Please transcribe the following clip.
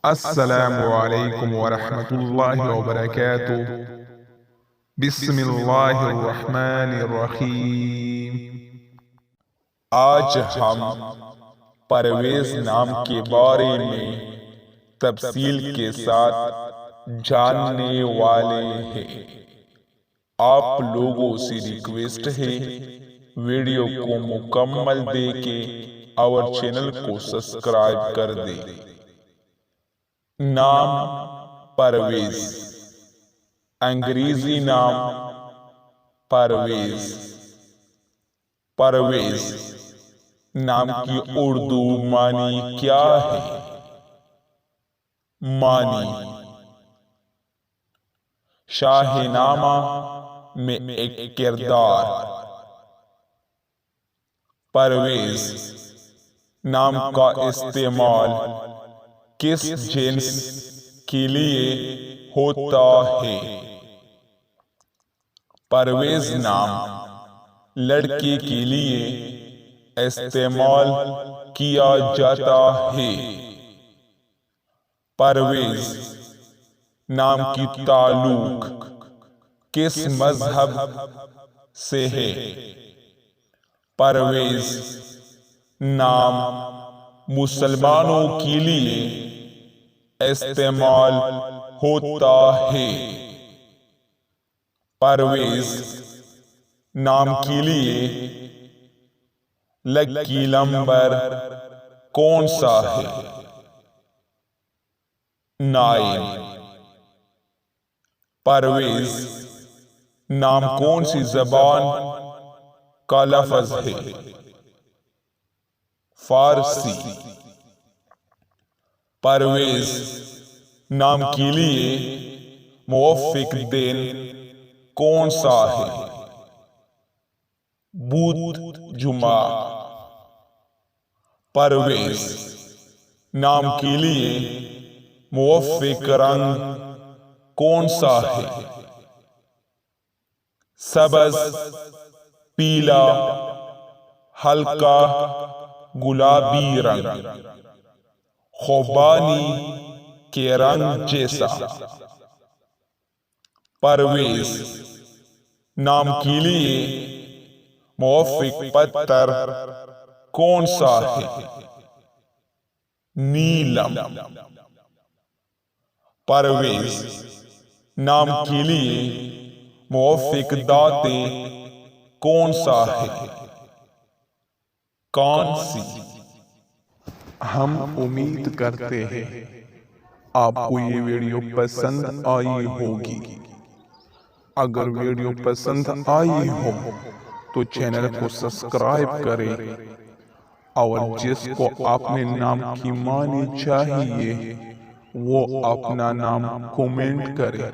السلام علیکم ورحمۃ اللہ وبرکاتہ۔ بسم اللہ الرحمن الرحیم۔ آج ہم پرویز نام کے بارے میں تفصیل کے ساتھ جاننے والے ہیں۔ آپ لوگوں سے ریکویسٹ ہے ویڈیو کو مکمل دیکھیں اور چینل کو سبسکرائب کر دیں۔ نام پرویز، انگریزی نام پرویز۔ پرویز نام کی اردو معنی کیا ہے؟ معنی: شاہ نامہ میں ایک کردار۔ پرویز نام کا استعمال کس جنس کے لیے ہوتا ہے؟ پرویز نام لڑکے کے لیے استعمال کیا جاتا ہے۔ پرویز نام کی تعلق کس مذہب سے ہے؟ پرویز نام مسلمانوں کے لیے استعمال ہوتا ہے۔ پرویز نام کے لیے لکی نمبر کون سا ہے؟ 9۔ پرویز نام کون سی زبان کا لفظ ہے؟ فارسی۔ پرویز نام کے لیے موافق دن کون سا ہے؟ بدھ جمعہ۔ پرویز نام کے لیے موافق رنگ کون سا ہے؟ سبز، پیلا، ہلکا گلابی رنگ، خوبانی کے رنگ جیسا۔ پرویز نام کے لیے موافق پتھر کون سا ہے؟ نیلم۔ پرویز نام کے لیے موافق دانتے کون سا ہے؟ کانسی۔ ہم امید کرتے ہیں آپ کو یہ ویڈیو پسند آئی ہوگی۔ اگر ویڈیو پسند آئی ہو تو چینل کو سبسکرائب کریں اور جس کو اپنے نام کی معنی چاہیے وہ اپنا نام کومنٹ کرے۔